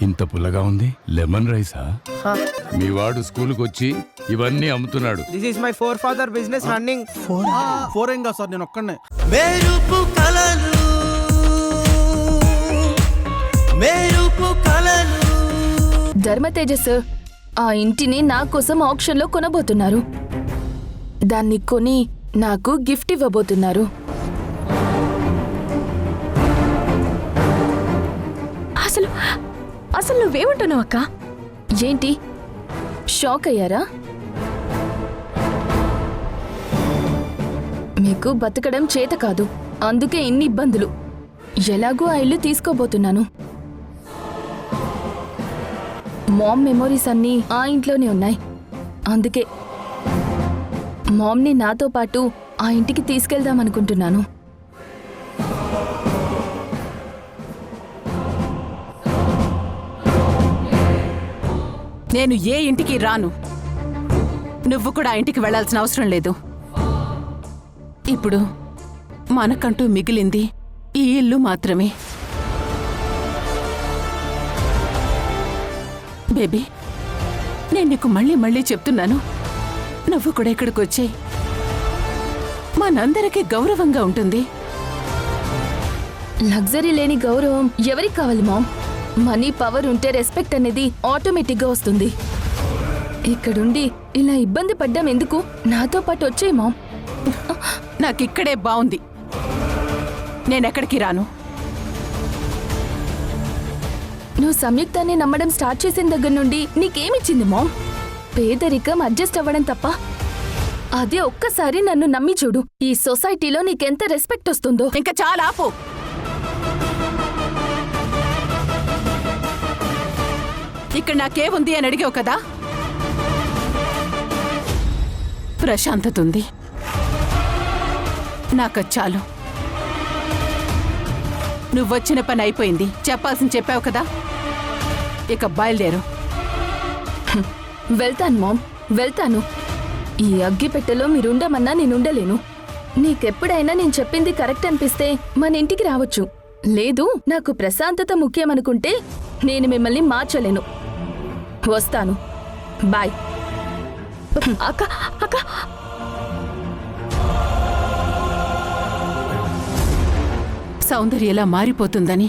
ఇంత పుల్లగా ఉంది. లెమన్ రైసా? మీ వాడు స్కూల్కి వచ్చి ఇవన్నీ అమ్ముతున్నాడు. This is my four father business running. Four ఏం కాదు సార్, నేను ఒక్కనే. మెరుపు కలలు మెరుపు కలలు. ధర్మతేజ సార్ ఆ ఇంటిని నా కోసం ఆక్షన్లో కొనబోతున్నారు. దాన్ని కొని నాకు గిఫ్ట్ ఇవ్వబోతున్నారు. అసలు అసలు నువ్వేమంటున్నావు అక్క? ఏంటి షాక్ అయ్యారా? మీకు బతకడం చేత కాదు, అందుకే ఇన్ని ఇబ్బందులు. ఎలాగో ఆ ఇల్లు తీసుకోబోతున్నాను. మామ్ మెమోరీస్ అన్నీ ఆ ఇంట్లోనే ఉన్నాయి. అందుకే మామ్ని నాతో పాటు ఆ ఇంటికి తీసుకెళ్దామనుకుంటున్నాను. నేను ఏ ఇంటికి రాను. నువ్వు కూడా ఆ ఇంటికి వెళ్లాల్సిన అవసరం లేదు. ఇప్పుడు మనకంటూ మిగిలింది ఈ ఇల్లు మాత్రమే. బేబీ, నేను నీకు మళ్ళీ మళ్ళీ చెప్తున్నాను, నువ్వు కూడా ఇక్కడికి వచ్చేయ్. మనందరికీ గౌరవంగా ఉంటుంది. లగ్జరీ లేని గౌరవం ఎవరికి కావాలి మామ్? మనీ పవర్ ఉంటే రెస్పెక్ట్ అనేది ఆటోమేటిక్గా వస్తుంది. ఇక్కడుండి ఇలా ఇబ్బంది పడ్డం ఎందుకు? నాతో పాటు వచ్చేయి మామ్. నాకిక్కడే బాగుంది. నేనెక్కడికి రాను. నువ్వు సంయుక్తాన్ని నమ్మడం స్టార్ట్ చేసిన దగ్గర నుండి నీకేమిచ్చింది మామ్? పేదరికం, అడ్జస్ట్ అవ్వడం తప్ప. అదే ఒక్కసారి నన్ను నమ్మి చూడు, ఈ సొసైటీలో నీకెంత రెస్పెక్ట్ వస్తుందో. ఇంకా చాలా ఆపు. ఇక్కడ నాకేముంది అని అడిగావు కదా, ప్రశాంతత ఉంది. నాకు చాలు. నువ్వొచ్చిన పని అయిపోయింది. చెప్పాల్సింది చెప్పావు కదా, ఇక బయలుదేరు. వెళ్తాను మామ్, వెళ్తాను. ఈ అగ్గిపెట్టెలో మీరుండమన్నా నేనుండలేను. నీకెప్పుడైనా నేను చెప్పింది కరెక్ట్ అనిపిస్తే మన ఇంటికి రావచ్చు. లేదు, నాకు ప్రశాంతత ముఖ్యమనుకుంటే నేను మిమ్మల్ని మార్చలేను. వస్తాను. బాయ్. అక్క అక్క, సౌందర్య ఎలా మారిపోతుందని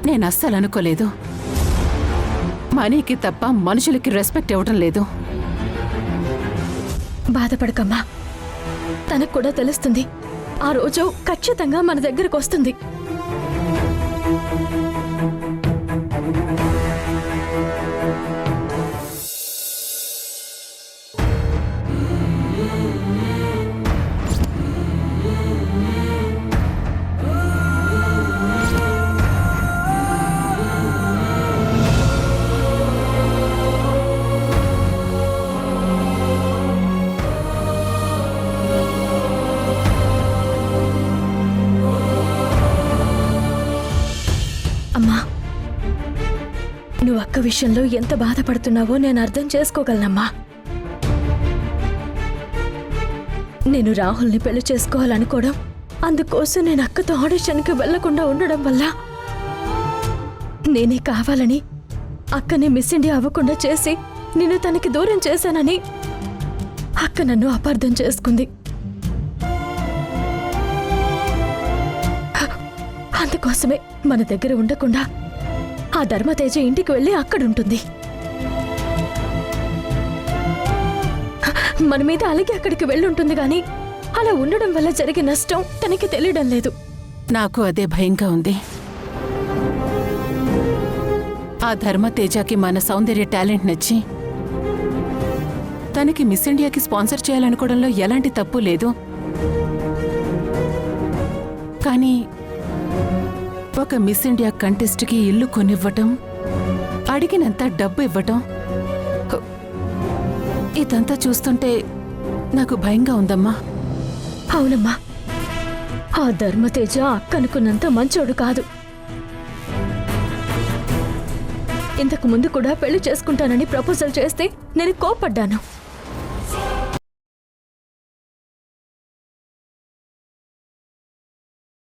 నేను అస్సలు అనుకోలేదు. మనీకి తప్ప మనుషులకి రెస్పెక్ట్ ఇవ్వటం లేదు. బాధపడకమ్మా, తనకు కూడా తెలుస్తుంది. ఆ రోజు ఖచ్చితంగా మన దగ్గరకు వస్తుంది. అమ్మా, నువ్వు అక్క విషయంలో ఎంత బాధపడుతున్నావో నేను అర్థం చేసుకోగలనమ్మా. నేను రాహుల్ని పెళ్లి చేసుకోవాలనుకోవడం, అందుకోసం నేను అక్కతో ఆడిషన్కి వెళ్లకుండా ఉండడం వల్ల నేనే కావాలని అక్కని మిస్ ఇండియా అవ్వకుండా చేసి నిన్ను తనకి దూరం చేశానని అక్క నన్ను అపార్థం చేసుకుంది. అందుకోసమే మన దగ్గర ఉండకుండా ఆ ధర్మతేజ ఇంటికి వెళ్ళి అక్కడుంటుంది. మన మీద అలాగే అక్కడికి వెళ్ళుంటుంది గాని అలా ఉండడం వల్ల జరిగే నష్టం తనకి తెలియడం లేదు. నాకు అదే భయంగా ఉంది. ఆ ధర్మతేజకి మన సౌందర్య టాలెంట్ నచ్చి తనకి మిస్ ఇండియాకి స్పాన్సర్ చేయాలనుకోవడంలో ఎలాంటి తప్పు లేదు. కానీ ఒక మిస్ ఇండియా కంటెస్ట్కి ఇల్లు కొనివ్వటం, అడిగినంత డబ్బు ఇవ్వటం, ఇదంతా చూస్తుంటే నాకు భయంగా ఉందమ్మా. అవునమ్మా, ఆ ధర్మతేజ అక్క అనుకున్నంత మంచోడు కాదు. ఇంతకు ముందు కూడా పెళ్లి చేసుకుంటానని ప్రపోజల్ చేస్తే నేను కోప్పడ్డాను.